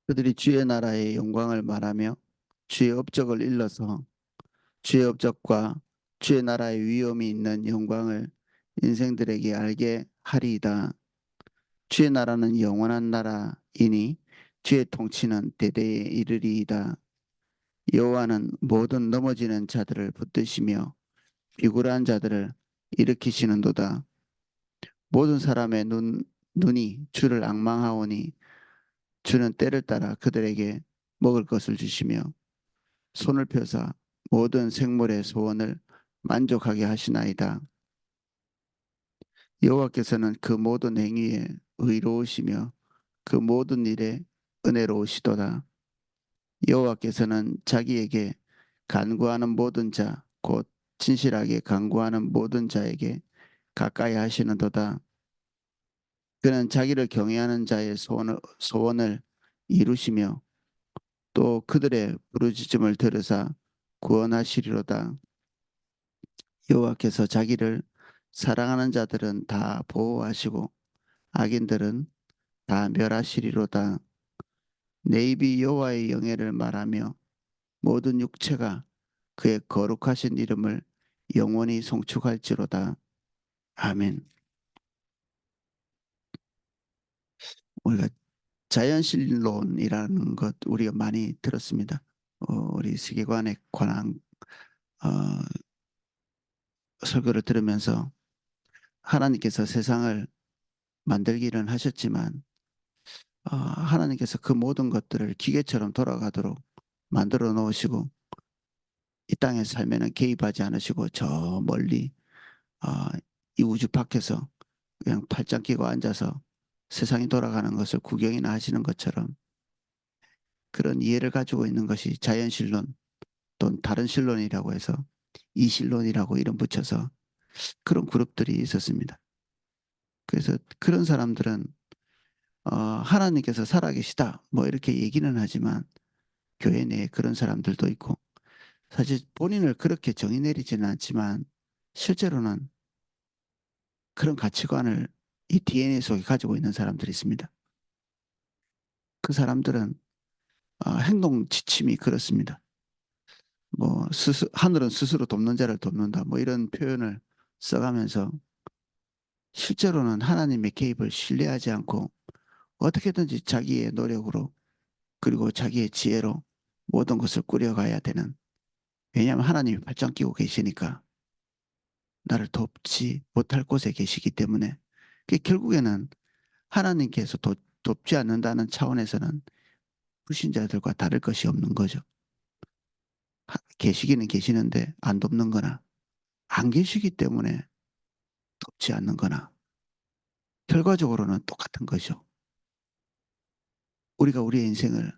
그들이 주의 나라의 영광을 말하며 주의 업적을 일러서 주의 업적과 주의 나라의 위엄이 있는 영광을 인생들에게 알게 하리이다. 주의 나라는 영원한 나라이니 주의 통치는 대대에 이르리이다. 여호와는 모든 넘어지는 자들을 붙드시며 비굴한 자들을 일으키시는도다. 모든 사람의 눈이 주를 앙망하오니 주는 때를 따라 그들에게 먹을 것을 주시며 손을 펴사 모든 생물의 소원을 만족하게 하시나이다. 여호와께서는 그 모든 행위에 의로우시며 그 모든 일에 은혜로우시도다. 여호와께서는 자기에게 간구하는 모든 자, 곧 진실하게 간구하는 모든 자에게 가까이 하시는도다. 그는 자기를 경외하는 자의 소원을 이루시며 또 그들의 부르짖음을 들으사 구원하시리로다. 여호와께서 자기를 사랑하는 자들은 다 보호하시고 악인들은 다 멸하시리로다. 내 입이 여호와의 영예를 말하며 모든 육체가 그의 거룩하신 이름을 영원히 송축할지로다. 아멘. 우리가 자연신론이라는 것 우리가 많이 들었습니다. 우리 세계관에 관한 어, 설교를 들으면서 하나님께서 세상을 만들기는 하셨지만 하나님께서 그 모든 것들을 기계처럼 돌아가도록 만들어 놓으시고 이 땅에 살면은 개입하지 않으시고 저 멀리 어, 이 우주 밖에서 그냥 팔짱 끼고 앉아서 세상이 돌아가는 것을 구경이나 하시는 것처럼 그런 이해를 가지고 있는 것이 자연신론 또는 다른 신론이라고 해서 이신론이라고 이름 붙여서 그런 그룹들이 있었습니다. 그래서 그런 사람들은 하나님께서 살아계시다 뭐 이렇게 얘기는 하지만 교회 내에 그런 사람들도 있고 사실 본인을 그렇게 정의 내리지는 않지만 실제로는 그런 가치관을 이 DNA 속에 가지고 있는 사람들이 있습니다. 그 사람들은 행동 지침이 그렇습니다. 뭐 하늘은 스스로 돕는 자를 돕는다 뭐 이런 표현을 써가면서 실제로는 하나님의 개입을 신뢰하지 않고 어떻게든지 자기의 노력으로 그리고 자기의 지혜로 모든 것을 꾸려가야 되는 왜냐하면 하나님이 발장 끼고 계시니까 나를 돕지 못할 곳에 계시기 때문에 결국에는 하나님께서 돕지 않는다는 차원에서는 불신자들과 다를 것이 없는 거죠. 계시기는 계시는데 안 돕는 거나 안 계시기 때문에 돕지 않는 거나 결과적으로는 똑같은 거죠. 우리가 우리의 인생을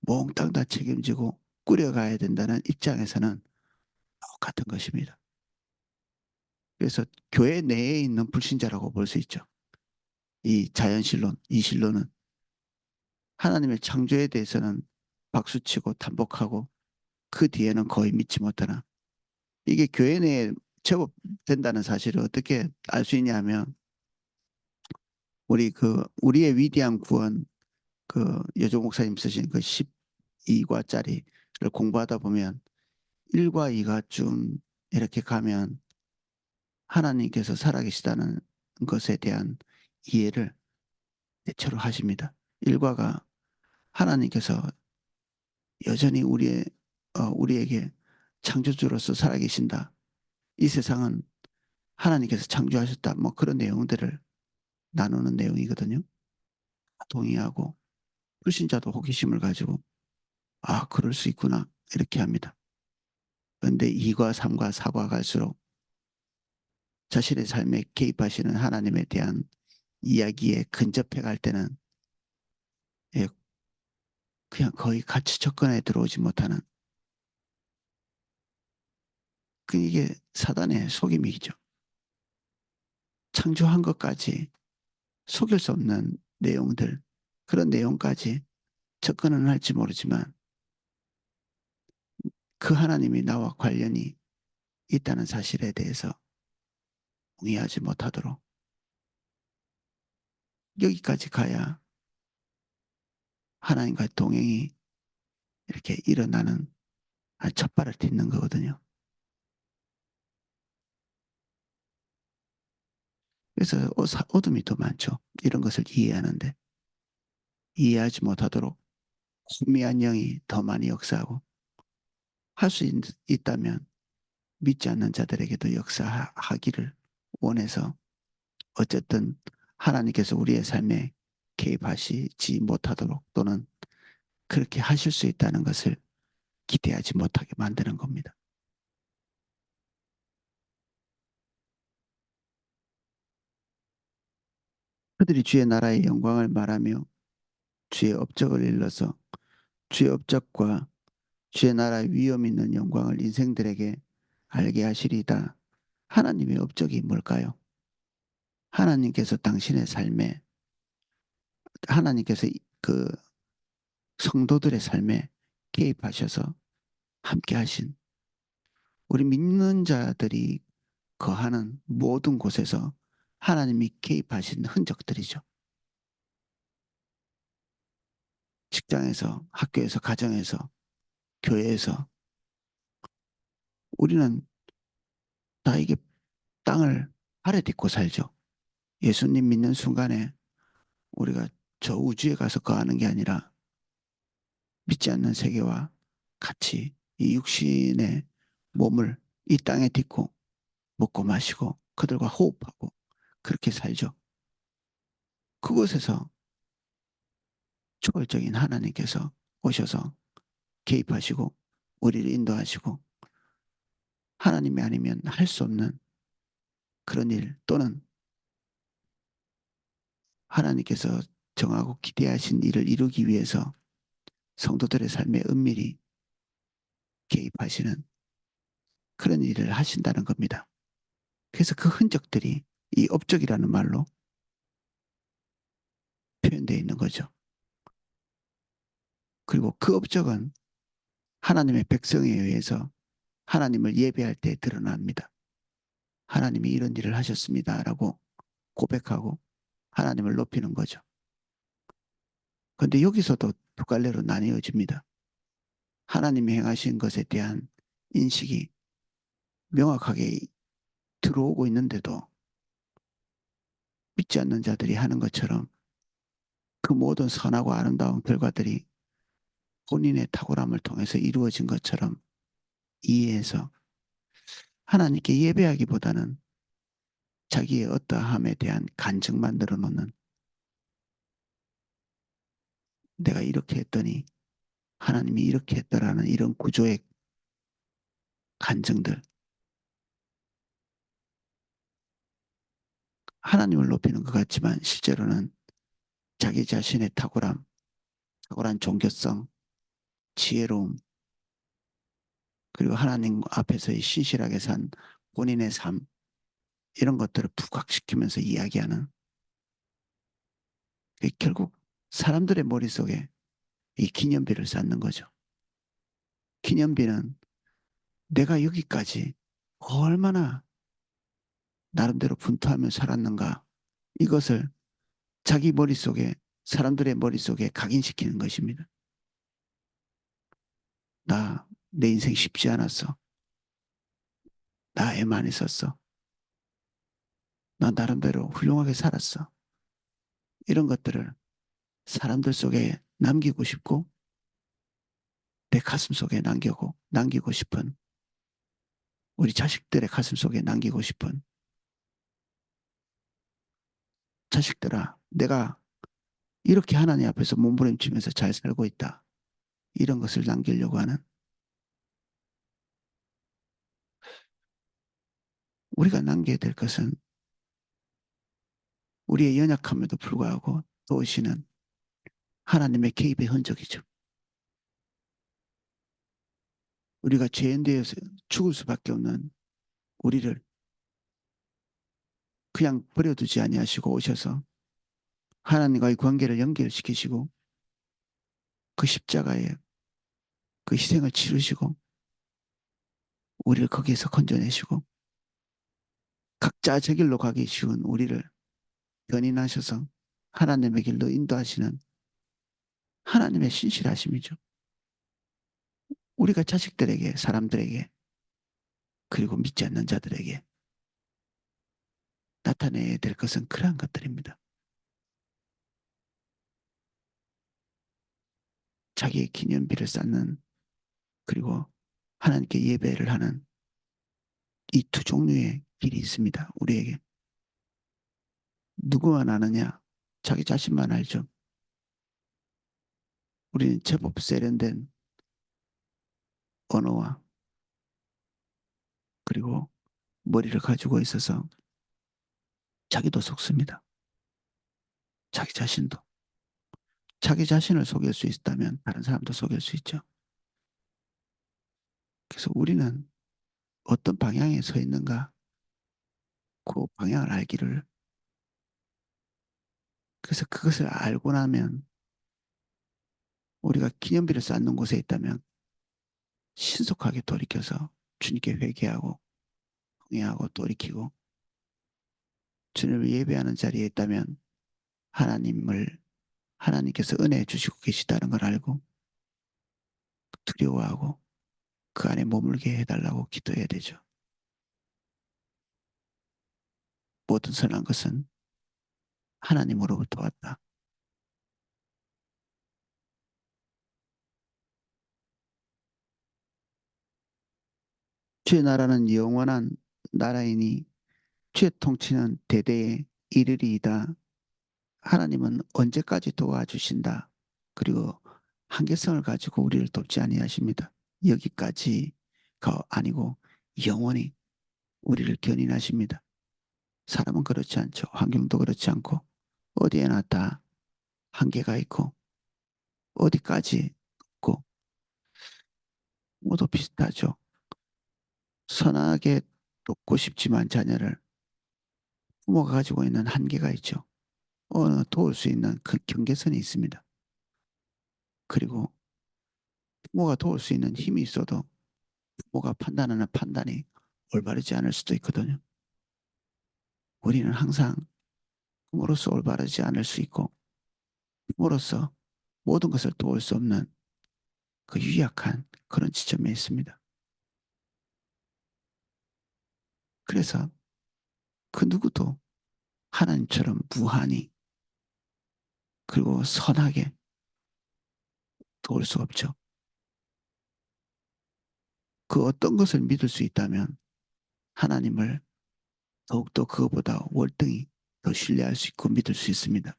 몽땅 다 책임지고 꾸려가야 된다는 입장에서는 똑같은 것입니다. 그래서 교회 내에 있는 불신자라고 볼 수 있죠. 이 자연신론, 이 신론은 하나님의 창조에 대해서는 박수치고 탄복하고 그 뒤에는 거의 믿지 못하나 이게 교회 내에 제법 된다는 사실을 어떻게 알 수 있냐면 우리의 위대한 구원 그 여조 목사님 쓰신 그 12과짜리를 공부하다 보면 1과 2가 좀 이렇게 가면 하나님께서 살아계시다는 것에 대한 이해를 대체로 하십니다. 1과가 하나님께서 여전히 우리에게 창조주로서 살아계신다. 이 세상은 하나님께서 창조하셨다. 뭐 그런 내용들을 나누는 내용이거든요. 동의하고 불신자도 호기심을 가지고 그럴 수 있구나 이렇게 합니다. 그런데 2과 3과 4과 갈수록 자신의 삶에 개입하시는 하나님에 대한 이야기에 근접해 갈 때는 예, 그냥 거의 같이 접근에 들어오지 못하는 이게 사단의 속임이죠. 창조한 것까지 속일 수 없는 내용들 그런 내용까지 접근은 할지 모르지만 그 하나님이 나와 관련이 있다는 사실에 대해서 동의하지 못하도록 여기까지 가야 하나님과 동행이 이렇게 일어나는 첫 발을 딛는 거거든요. 그래서 어둠이 더 많죠. 이런 것을 이해하는데 이해하지 못하도록 혼미한 영이 더 많이 역사하고 할 수 있다면 믿지 않는 자들에게도 역사하기를 원해서 어쨌든 하나님께서 우리의 삶에 개입하시지 못하도록 또는 그렇게 하실 수 있다는 것을 기대하지 못하게 만드는 겁니다. 그들이 주의 나라의 영광을 말하며 주의 업적을 일러서 주의 업적과 주의 나라의 위엄 있는 영광을 인생들에게 알게 하시리다. 하나님의 업적이 뭘까요? 하나님께서 당신의 삶에 하나님께서 그 성도들의 삶에 개입하셔서 함께 하신 우리 믿는 자들이 거하는 모든 곳에서 하나님이 개입하신 흔적들이죠. 직장에서, 학교에서, 가정에서, 교회에서 우리는 다 이게 땅을 발에 딛고 살죠. 예수님 믿는 순간에 우리가 저 우주에 가서 거하는 게 아니라 믿지 않는 세계와 같이 이 육신의 몸을 이 땅에 딛고 먹고 마시고 그들과 호흡하고 그렇게 살죠. 그곳에서 초월적인 하나님께서 오셔서 개입하시고 우리를 인도하시고 하나님이 아니면 할 수 없는 그런 일 또는 하나님께서 정하고 기대하신 일을 이루기 위해서 성도들의 삶에 은밀히 개입하시는 그런 일을 하신다는 겁니다. 그래서 그 흔적들이 이 업적이라는 말로 표현되어 있는 거죠. 그리고 그 업적은 하나님의 백성에 의해서 하나님을 예배할 때 드러납니다. 하나님이 이런 일을 하셨습니다라고 고백하고 하나님을 높이는 거죠. 그런데 여기서도 두 갈래로 나뉘어집니다. 하나님이 행하신 것에 대한 인식이 명확하게 들어오고 있는데도 믿지 않는 자들이 하는 것처럼 그 모든 선하고 아름다운 결과들이 본인의 탁월함을 통해서 이루어진 것처럼 이해해서 하나님께 예배하기보다는 자기의 어떠함에 대한 간증만 늘어놓는 내가 이렇게 했더니 하나님이 이렇게 했더라는 이런 구조의 간증들 하나님을 높이는 것 같지만 실제로는 자기 자신의 탁월함, 탁월한 종교성, 지혜로움 그리고 하나님 앞에서의 신실하게 산 본인의 삶 이런 것들을 부각시키면서 이야기하는 결국 사람들의 머릿속에 이 기념비를 쌓는 거죠. 기념비는 내가 여기까지 얼마나 나름대로 분투하며 살았는가 이것을 자기 머릿속에 사람들의 머릿속에 각인시키는 것입니다. 내 인생 쉽지 않았어. 나 애 많이 썼어. 나 나름대로 훌륭하게 살았어. 이런 것들을 사람들 속에 남기고 싶고 내 가슴 속에 남기고 싶은 우리 자식들의 가슴 속에 남기고 싶은 자식들아 내가 이렇게 하나님 앞에서 몸부림치면서 잘 살고 있다. 이런 것을 남기려고 하는 우리가 남겨야 될 것은 우리의 연약함에도 불구하고 도우시는 하나님의 개입의 흔적이죠. 우리가 죄인 되어서 죽을 수밖에 없는 우리를 그냥 버려두지 아니하시고 오셔서 하나님과의 관계를 연결시키시고 그 십자가에 그 희생을 치르시고 우리를 거기에서 건져내시고 각자 제 길로 가기 쉬운 우리를 견인하셔서 하나님의 길로 인도하시는 하나님의 신실하심이죠. 우리가 자식들에게, 사람들에게, 그리고 믿지 않는 자들에게 나타내야 될 것은 그러한 것들입니다. 자기의 기념비를 쌓는, 그리고 하나님께 예배를 하는 이 두 종류의 길이 있습니다. 우리에게. 누구만 아느냐? 자기 자신만 알죠. 우리는 제법 세련된 언어와 그리고 머리를 가지고 있어서 자기도 속습니다. 자기 자신도. 자기 자신을 속일 수 있다면 다른 사람도 속일 수 있죠. 그래서 우리는 어떤 방향에 서 있는가 그 방향을 알기를, 그래서 그것을 알고 나면 우리가 기념비를 쌓는 곳에 있다면 신속하게 돌이켜서 주님께 회개하고 회개하고 돌이키고, 주님을 예배하는 자리에 있다면 하나님을 하나님께서 은혜 주시고 계시다는 걸 알고 두려워하고 그 안에 머물게 해달라고 기도해야 되죠. 모든 선한 것은 하나님으로부터 왔다. 주의 나라는 영원한 나라이니 주의 통치는 대대에 이르리이다. 하나님은 언제까지 도와주신다. 그리고 한계성을 가지고 우리를 돕지 아니하십니다. 여기까지가 아니고 영원히 우리를 견인하십니다. 사람은 그렇지 않죠. 환경도 그렇지 않고 어디에나 다 한계가 있고 어디까지 없고 모두 비슷하죠. 선하게 돕고 싶지만 자녀를 부모가 가지고 있는 한계가 있죠. 어느 도울 수 있는 그 경계선이 있습니다. 그리고 부모가 도울 수 있는 힘이 있어도 부모가 판단하는 판단이 올바르지 않을 수도 있거든요. 우리는 항상 부모로서 올바르지 않을 수 있고 부모로서 모든 것을 도울 수 없는 그 유약한 그런 지점에 있습니다. 그래서 그 누구도 하나님처럼 무한히 그리고 선하게 도울 수 없죠. 그 어떤 것을 믿을 수 있다면 하나님을 더욱더 그것보다 월등히 더 신뢰할 수 있고 믿을 수 있습니다.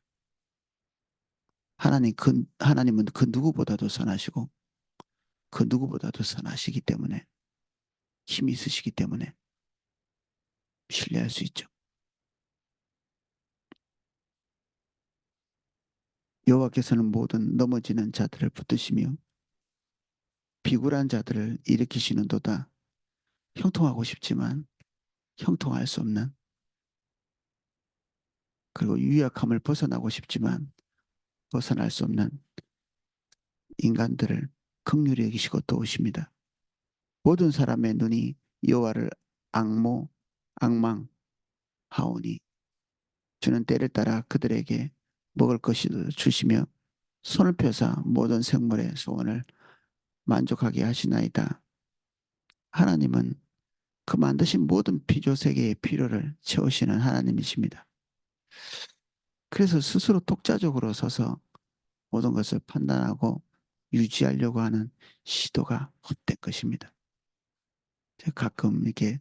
하나님은 그 누구보다도 선하시고 그 누구보다도 선하시기 때문에 힘이 있으시기 때문에 신뢰할 수 있죠. 여호와께서는 모든 넘어지는 자들을 붙드시며 비굴한 자들을 일으키시는도다. 형통하고 싶지만 형통할 수 없는, 그리고 유약함을 벗어나고 싶지만 벗어날 수 없는 인간들을 긍휼히 여기시고 도우십니다. 모든 사람의 눈이 여호와를 악망하오니 주는 때를 따라 그들에게 먹을 것을 주시며 손을 펴사 모든 생물의 소원을 만족하게 하시나이다. 하나님은 그 만드신 모든 피조 세계의 필요를 채우시는 하나님이십니다. 그래서 스스로 독자적으로 서서 모든 것을 판단하고 유지하려고 하는 시도가 헛된 것입니다. 제가 가끔 이렇게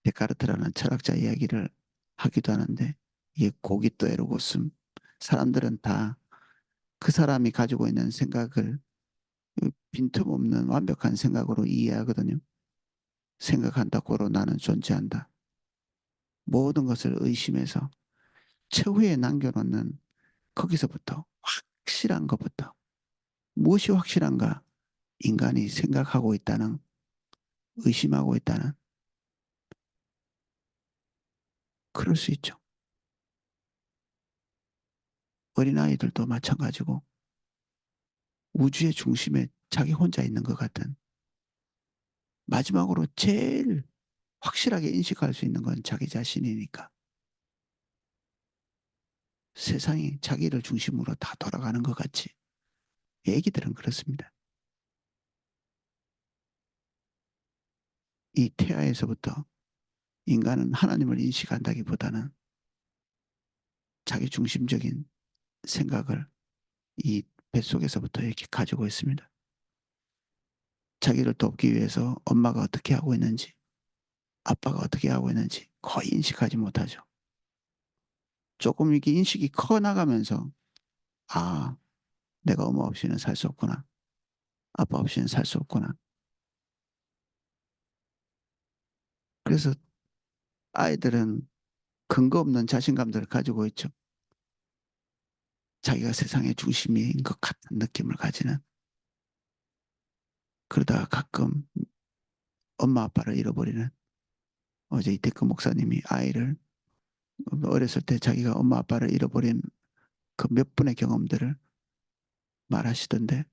데카르트라는 철학자 이야기를 하기도 하는데 이게 고깃도 에르고슴, 사람들은 다 그 사람이 가지고 있는 생각을 빈틈없는 완벽한 생각으로 이해하거든요. 생각한다고로 나는 존재한다. 모든 것을 의심해서 최후에 남겨놓는 거기서부터 확실한 것부터, 무엇이 확실한가? 인간이 생각하고 있다는, 의심하고 있다는, 그럴 수 있죠. 어린아이들도 마찬가지고 우주의 중심에 자기 혼자 있는 것 같은, 마지막으로 제일 확실하게 인식할 수 있는 건 자기 자신이니까 세상이 자기를 중심으로 다 돌아가는 것 같이 애기들은 그렇습니다. 이 태아에서부터 인간은 하나님을 인식한다기보다는 자기 중심적인 생각을 이 뱃속에서부터 이렇게 가지고 있습니다. 자기를 돕기 위해서 엄마가 어떻게 하고 있는지, 아빠가 어떻게 하고 있는지 거의 인식하지 못하죠. 조금 이렇게 인식이 커 나가면서, 아, 내가 엄마 없이는 살 수 없구나. 아빠 없이는 살 수 없구나. 그래서 아이들은 근거 없는 자신감들을 가지고 있죠. 자기가 세상의 중심인 것 같은 느낌을 가지는. 그러다가 가끔 엄마 아빠를 잃어버리는. 어제 이태크 목사님이 아이를 어렸을 때 자기가 엄마 아빠를 잃어버린 그 몇 분의 경험들을 말하시던데,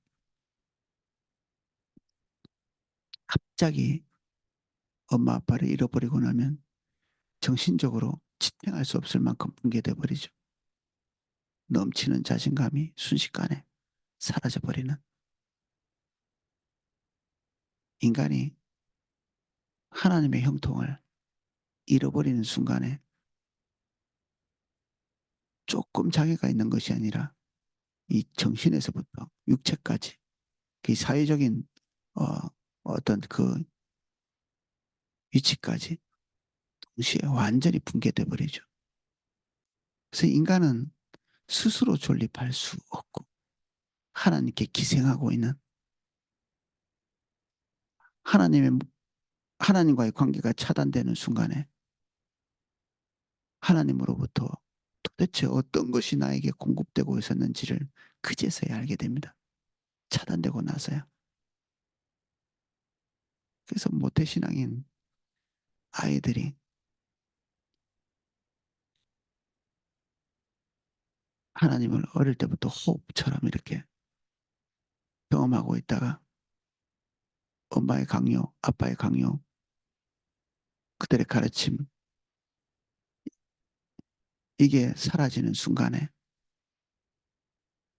갑자기 엄마 아빠를 잃어버리고 나면 정신적으로 지탱할 수 없을 만큼 붕괴돼 버리죠. 넘치는 자신감이 순식간에 사라져 버리는. 인간이 하나님의 형통을 잃어버리는 순간에 조금 장애가 있는 것이 아니라 이 정신에서부터 육체까지 그 사회적인 어, 어떤 그 위치까지 동시에 완전히 붕괴돼 버리죠. 그래서 인간은 스스로 존립할 수 없고 하나님께 기생하고 있는, 하나님의 하나님과의 관계가 차단되는 순간에 하나님으로부터 도대체 어떤 것이 나에게 공급되고 있었는지를 그제서야 알게 됩니다. 차단되고 나서야. 그래서 모태신앙인 아이들이 하나님을 어릴 때부터 호흡처럼 이렇게 경험하고 있다가 엄마의 강요, 아빠의 강요, 그들의 가르침, 이게 사라지는 순간에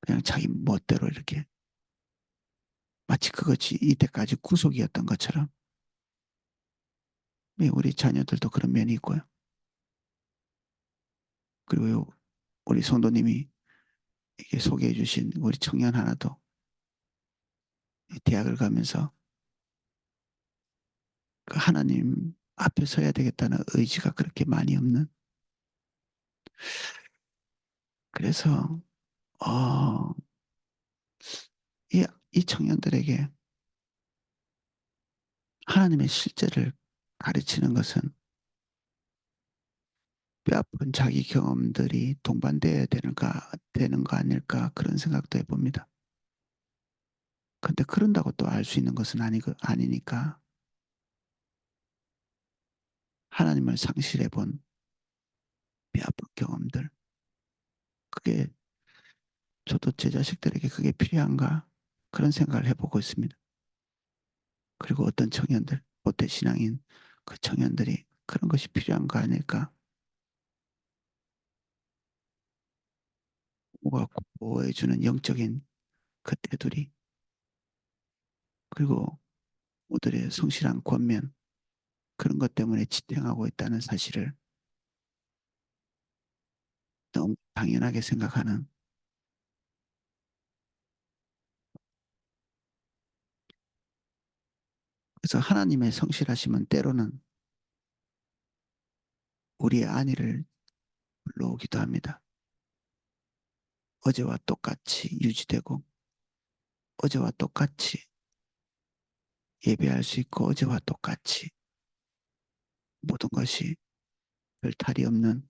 그냥 자기 멋대로 이렇게 마치 그것이 이때까지 구속이었던 것처럼. 우리 자녀들도 그런 면이 있고요. 그리고 우리 성도님이 이게 소개해 주신 우리 청년 하나도 대학을 가면서 그 하나님 앞에 서야 되겠다는 의지가 그렇게 많이 없는. 그래서 어, 이 청년들에게 하나님의 실제를 가르치는 것은 뼈아픈 자기 경험들이 동반돼야 되는 거 아닐까 그런 생각도 해봅니다. 근데 그런다고 또 알 수 있는 것은 아니니까 하나님을 상실해 본 뼈아픈 경험들, 그게 저도 제 자식들에게 그게 필요한가 그런 생각을 해보고 있습니다. 그리고 어떤 청년들, 모태 신앙인 그 청년들이 그런 것이 필요한 거 아닐까. 부모가 보호해주는 영적인 그 테두리, 그리고 모들의 성실한 권면, 그런 것 때문에 지탱하고 있다는 사실을 너무 당연하게 생각하는. 그래서 하나님의 성실하심은 때로는 우리의 안위를 불러오기도 합니다. 어제와 똑같이 유지되고 어제와 똑같이 예배할 수 있고 어제와 똑같이 모든 것이 별 탈이 없는.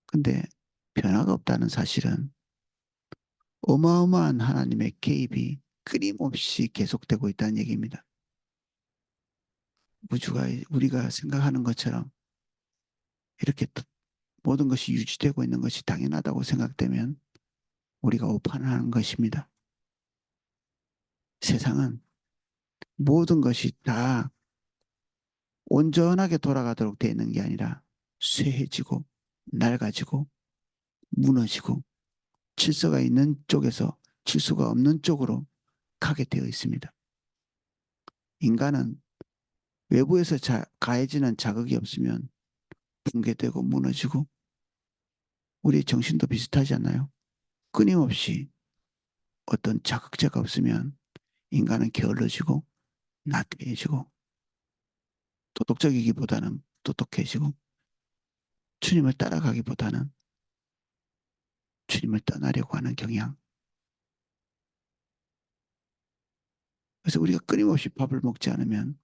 근데 변화가 없다는 사실은 어마어마한 하나님의 개입이 끊임없이 계속되고 있다는 얘기입니다. 우주가 우리가 생각하는 것처럼 이렇게 모든 것이 유지되고 있는 것이 당연하다고 생각되면 우리가 오판하는 것입니다. 세상은 모든 것이 다 온전하게 돌아가도록 되어 있는 게 아니라 쇠해지고 낡아지고 무너지고 질서가 있는 쪽에서 수가 없는 쪽으로 가게 되어 있습니다. 인간은 외부에서 가해지는 자극이 없으면 붕괴되고 무너지고 우리 정신도 비슷하지 않나요? 끊임없이 어떤 자극제가 없으면 인간은 게을러지고 나태해지고 도덕적이기보다는 똑똑해지고 주님을 따라가기보다는 주님을 떠나려고 하는 경향. 그래서 우리가 끊임없이 밥을 먹지 않으면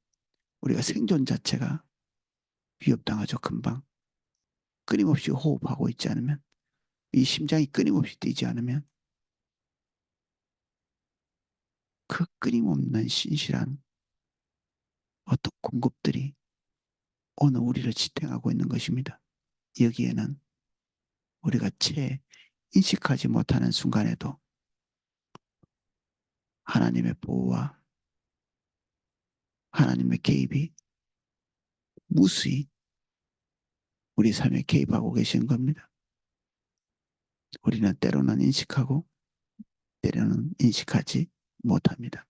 우리가 생존 자체가 위협당하죠, 금방. 끊임없이 호흡하고 있지 않으면, 이 심장이 끊임없이 뛰지 않으면 그 끊임없는 신실한 어떤 공급들이 오늘 우리를 지탱하고 있는 것입니다. 여기에는 우리가 채 인식하지 못하는 순간에도 하나님의 보호와 하나님의 개입이 무수히 우리 삶에 개입하고 계신 겁니다. 우리는 때로는 인식하고 때로는 인식하지 못합니다.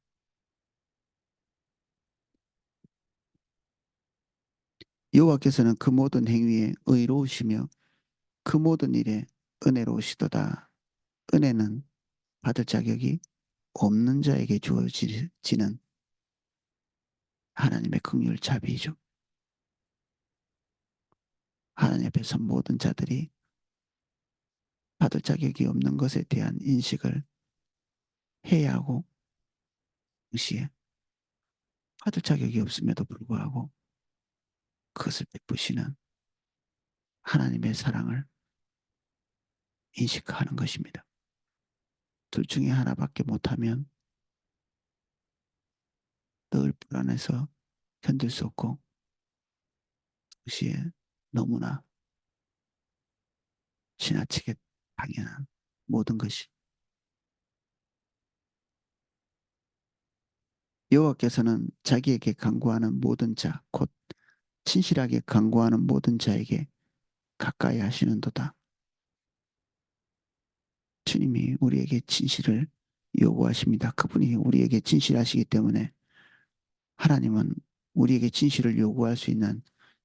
여호와께서는 그 모든 행위에 의로우시며 그 모든 일에 은혜로우시도다. 은혜는 받을 자격이 없는 자에게 주어지는 하나님의 긍휼 자비이죠. 하나님 앞에서 모든 자들이 받을 자격이 없는 것에 대한 인식을 해야 하고 동시에 받을 자격이 없음에도 불구하고 그것을 베푸시는 하나님의 사랑을 인식하는 것입니다. 둘 중에 하나밖에 못하면 늘 불안해서 견딜 수 없고 동시에 너무나 지나치게 당연한 모든 것이 여호와께서는 자기에게 간구하는 모든 자, 곧 진실하게 간구하는 모든 자에게 가까이 하시는도다. 주님이 우리에게 진실을 요구하십니다. 그분이 우리에게 진실하시기 때문에 하나님은 우리에게 진실을 요구할 수 있는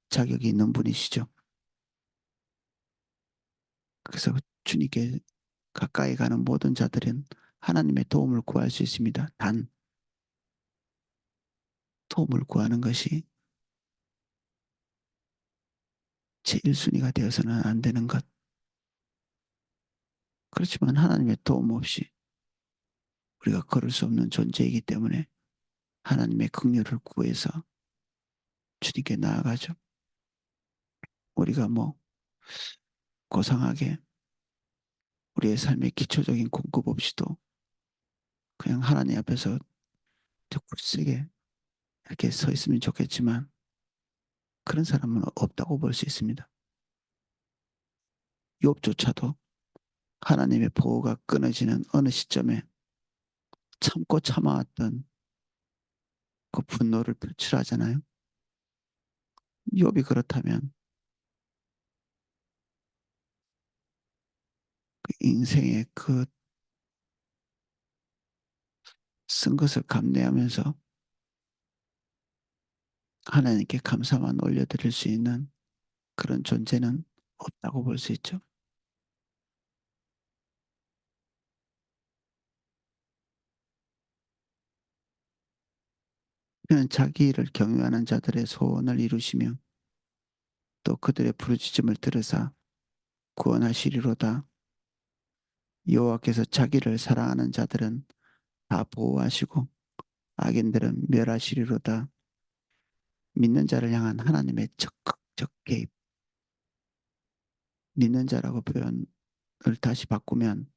자격이 있는 분이시죠. 그래서 주님께 가까이 가는 모든 자들은 하나님의 도움을 구할 수 있습니다. 단 도움을 구하는 것이 제1순위가 되어서는 안 되는 것. 그렇지만 하나님의 도움 없이 우리가 걸을 수 없는 존재이기 때문에 하나님의 긍휼을 구해서 주님께 나아가죠. 우리가 뭐 고상하게 우리의 삶의 기초적인 공급 없이도 그냥 하나님 앞에서 굳세게 이렇게 서 있으면 좋겠지만 그런 사람은 없다고 볼 수 있습니다. 욥조차도 하나님의 보호가 끊어지는 어느 시점에 참고 참아왔던 그 분노를 표출하잖아요. 욥이 그렇다면 그 인생의 그 쓴 것을 감내하면서 하나님께 감사만 올려드릴 수 있는 그런 존재는 없다고 볼 수 있죠. 그는 자기 일을 경유하는 자들의 소원을 이루시며 또 그들의 부르짖음을 들으사 구원하시리로다. 여호와께서 자기를 사랑하는 자들은 다 보호하시고 악인들은 멸하시리로다. 믿는 자를 향한 하나님의 적극적 개입. 믿는 자라고 표현을 다시 바꾸면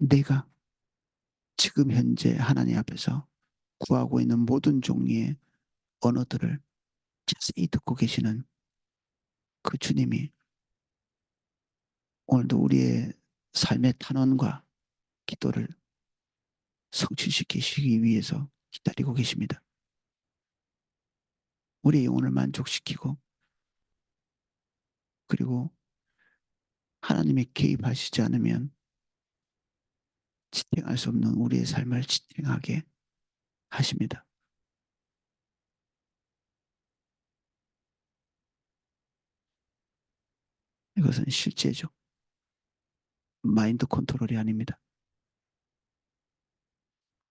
내가 지금 현재 하나님 앞에서 구하고 있는 모든 종류의 언어들을 자세히 듣고 계시는 그 주님이 오늘도 우리의 삶의 탄원과 기도를 성취시키시기 위해서 기다리고 계십니다. 우리의 영혼을 만족시키고 그리고 하나님이 개입하시지 않으면 지탱할 수 없는 우리의 삶을 지탱하게 하십니다. 이것은 실제죠. 마인드 컨트롤이 아닙니다.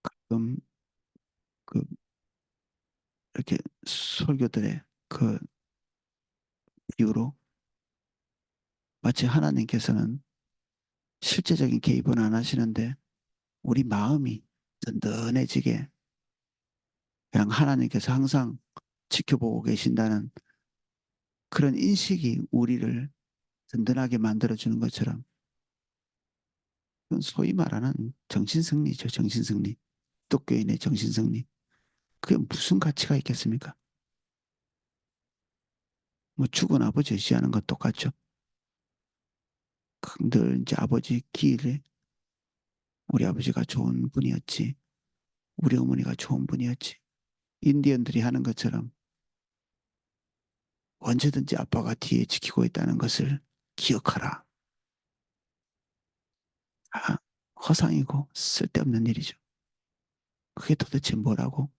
가끔 그 이렇게 설교들의 그 이유로 마치 하나님께서는 실제적인 개입은 안 하시는데 우리 마음이 든든해지게 그냥 하나님께서 항상 지켜보고 계신다는 그런 인식이 우리를 든든하게 만들어주는 것처럼 그건 소위 말하는 정신승리죠. 정신승리. 기독교인의 정신승리. 그게 무슨 가치가 있겠습니까? 뭐 죽은 아버지 의지하는 것 똑같죠. 늘 이제 아버지 길에 우리 아버지가 좋은 분이었지. 우리 어머니가 좋은 분이었지. 인디언들이 하는 것처럼 언제든지 아빠가 뒤에 지키고 있다는 것을 기억하라. 아, 허상이고 쓸데없는 일이죠. 그게 도대체 뭐라고?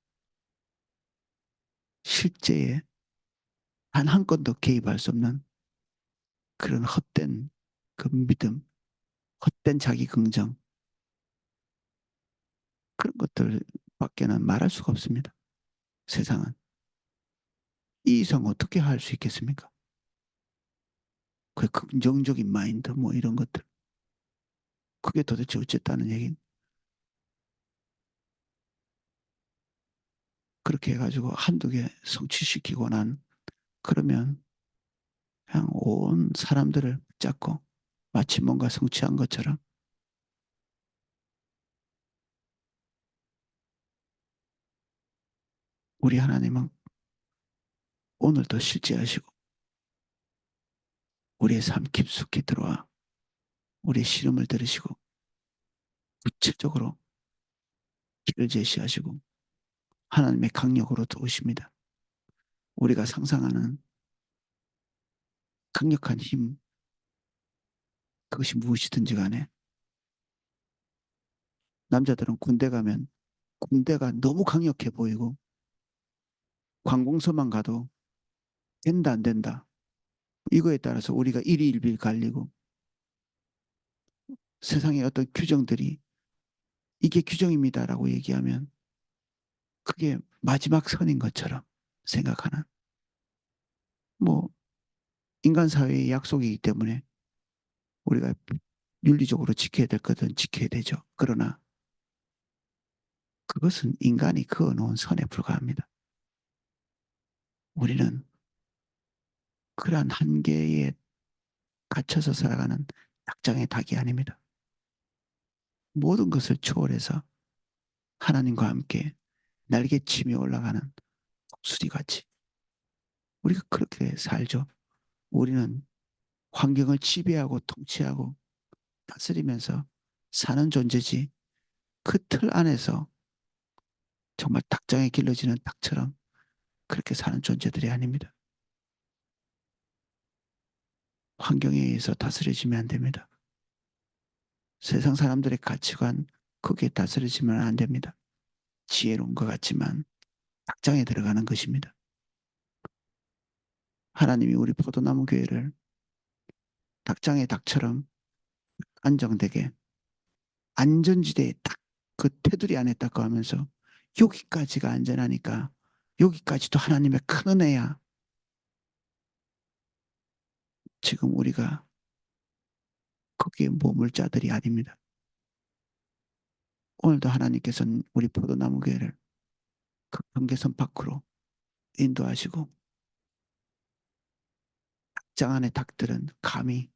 실제에 단 한 건도 개입할 수 없는 그런 헛된 그 믿음, 헛된 자기 긍정, 그런 것들 밖에는 말할 수가 없습니다. 세상은. 이 이상 어떻게 할 수 있겠습니까? 그 긍정적인 마인드 뭐 이런 것들. 그게 도대체 어쨌다는 얘기. 그렇게 해가지고 한두 개 성취시키고 난 그러면 그냥 온 사람들을 붙잡고 마치 뭔가 성취한 것처럼 우리 하나님은 오늘도 실제하시고 우리의 삶 깊숙이 들어와 우리의 시름을 들으시고 구체적으로 길을 제시하시고 하나님의 강력으로 도우십니다. 우리가 상상하는 강력한 힘, 그것이 무엇이든지 간에 남자들은 군대 가면 군대가 너무 강력해 보이고 관공서만 가도 된다 안 된다. 이거에 따라서 우리가 일희일비를 갈리고 세상의 어떤 규정들이 이게 규정입니다라고 얘기하면 그게 마지막 선인 것처럼 생각하는 뭐 인간 사회의 약속이기 때문에 우리가 윤리적으로 지켜야 될 것은 지켜야 되죠. 그러나 그것은 인간이 그어놓은 선에 불과합니다. 우리는 그러한 한계에 갇혀서 살아가는 약장의 닭이 아닙니다. 모든 것을 초월해서 하나님과 함께 날개치며 올라가는 독수리같이 우리가 그렇게 살죠. 우리는 환경을 지배하고 통치하고 다스리면서 사는 존재지 그 틀 안에서 정말 닭장에 길러지는 닭처럼 그렇게 사는 존재들이 아닙니다. 환경에 의해서 다스려지면 안 됩니다. 세상 사람들의 가치관 그게 다스려지면 안 됩니다. 지혜로운 것 같지만 닭장에 들어가는 것입니다. 하나님이 우리 포도나무 교회를 닭장의 닭처럼 안정되게 안전지대에 딱 그 테두리 안에 딱 하면서 여기까지가 안전하니까 여기까지도 하나님의 큰 은혜야. 지금 우리가 거기에 머물 자들이 아닙니다. 오늘도 하나님께서는 우리 포도나무 교회를 그 경계선 밖으로 인도하시고 닭장 안의 닭들은 감히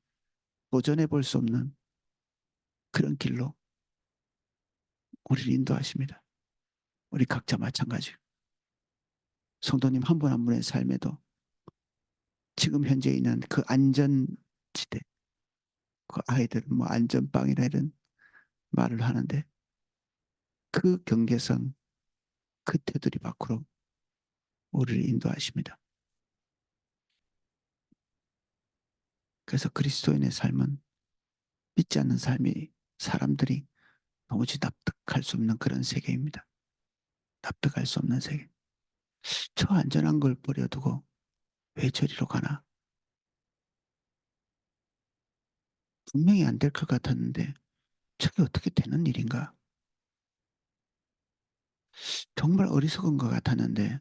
도전해 볼 수 없는 그런 길로 우리를 인도하십니다. 우리 각자 마찬가지. 성도님 한 분 한 분의 삶에도 지금 현재 있는 그 안전지대, 그 아이들은 뭐 안전빵이라 이런 말을 하는데 그 경계선, 그 테두리 밖으로 우리를 인도하십니다. 그래서 그리스도인의 삶은 믿지 않는 삶이 사람들이 도무지 납득할 수 없는 그런 세계입니다. 납득할 수 없는 세계. 저 안전한 걸 버려두고 왜 저리로 가나? 분명히 안 될 것 같았는데 저게 어떻게 되는 일인가? 정말 어리석은 것 같았는데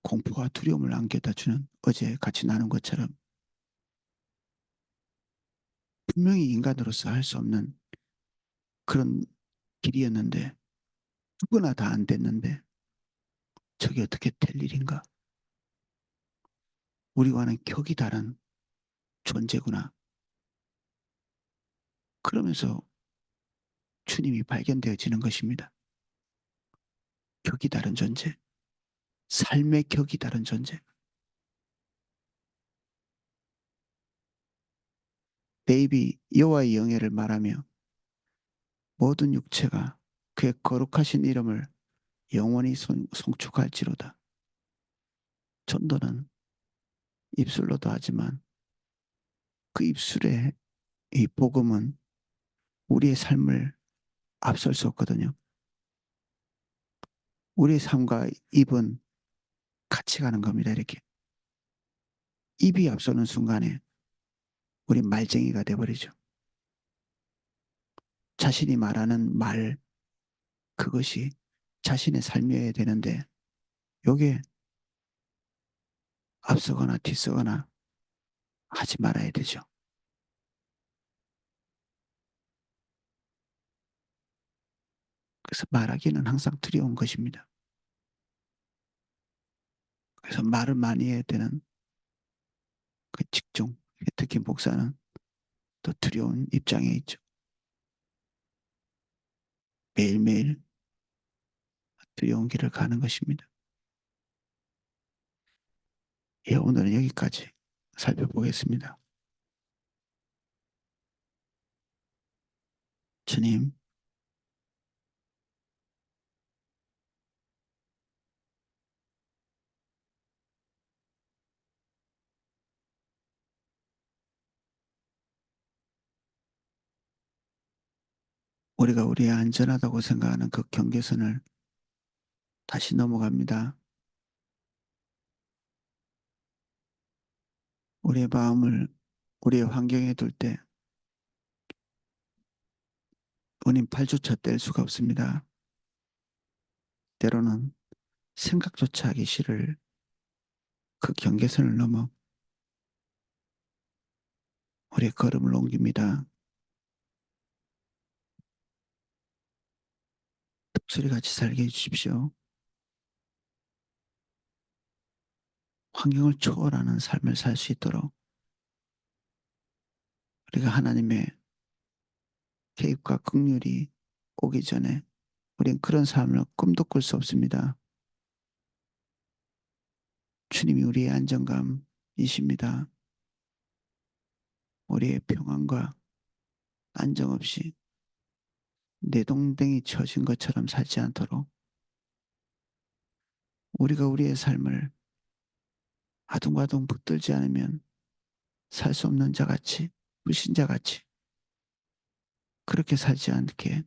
공포와 두려움을 안겨다 주는 어제 같이 나눈 것처럼 분명히 인간으로서 할 수 없는 그런 길이었는데 누구나 다 안 됐는데 저게 어떻게 될 일인가? 우리와는 격이 다른 존재구나. 그러면서 주님이 발견되어지는 것입니다. 격이 다른 존재. 삶의 격이 다른 존재. 데이비 여호와의 영예를 말하며 모든 육체가 그의 거룩하신 이름을 영원히 송축할지로다. 전도는 입술로도 하지만 그 입술의 이 복음은 우리의 삶을 앞설 수 없거든요. 우리의 삶과 입은 같이 가는 겁니다. 이렇게. 입이 앞서는 순간에 우리 말쟁이가 돼버리죠. 자신이 말하는 말, 그것이 자신의 삶이어야 되는데, 요게 앞서거나 뒤서거나 하지 말아야 되죠. 그래서 말하기는 항상 두려운 것입니다. 그래서 말을 많이 해야 되는 그 직종, 특히 목사는 또 두려운 입장에 있죠. 매일매일 두려운 길을 가는 것입니다. 예, 오늘은 여기까지 살펴보겠습니다. 주님, 우리가 우리의 안전하다고 생각하는 그 경계선을 다시 넘어갑니다. 우리의 마음을 우리의 환경에 둘 때 우린 발조차 뗄 수가 없습니다. 때로는 생각조차 하기 싫을 그 경계선을 넘어 우리의 걸음을 옮깁니다. 독수리 같이 살게 해주십시오. 환경을 초월하는 삶을 살 수 있도록 우리가 하나님의 개입과 긍휼이 오기 전에 우린 그런 삶을 꿈도 꿀 수 없습니다. 주님이 우리의 안정감이십니다. 우리의 평안과 안정 없이 내동댕이 쳐진 것처럼 살지 않도록 우리가 우리의 삶을 아둥바둥 붙들지 않으면 살 수 없는 자 같이, 불신자 같이 그렇게 살지 않게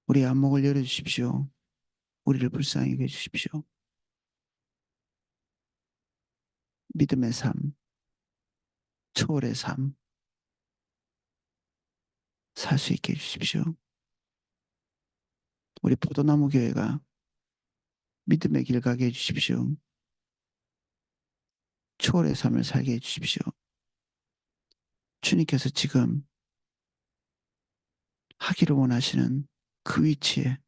우리 안목을 열어주십시오. 우리를 불쌍히 여겨 주십시오. 믿음의 삶, 초월의 삶, 살 수 있게 해주십시오. 우리 포도나무 교회가 믿음의 길 가게 해주십시오. 초월의 삶을 살게 해주십시오. 주님께서 지금 하기를 원하시는 그 위치에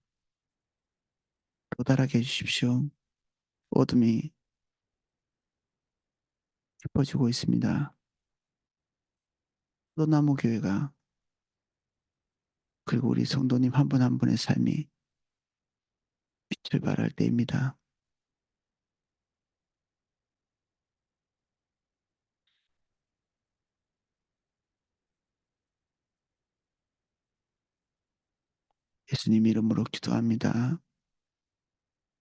도달하게 해주십시오. 어둠이 깊어지고 있습니다. 포도나무 교회가 그리고 우리 성도님 한 분 한 분의 삶이 빛을 발할 때입니다. 예수님 이름으로 기도합니다.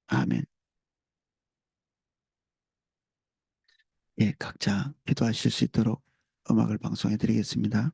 아멘. 예, 각자 기도하실 수 있도록 음악을 방송해 드리겠습니다.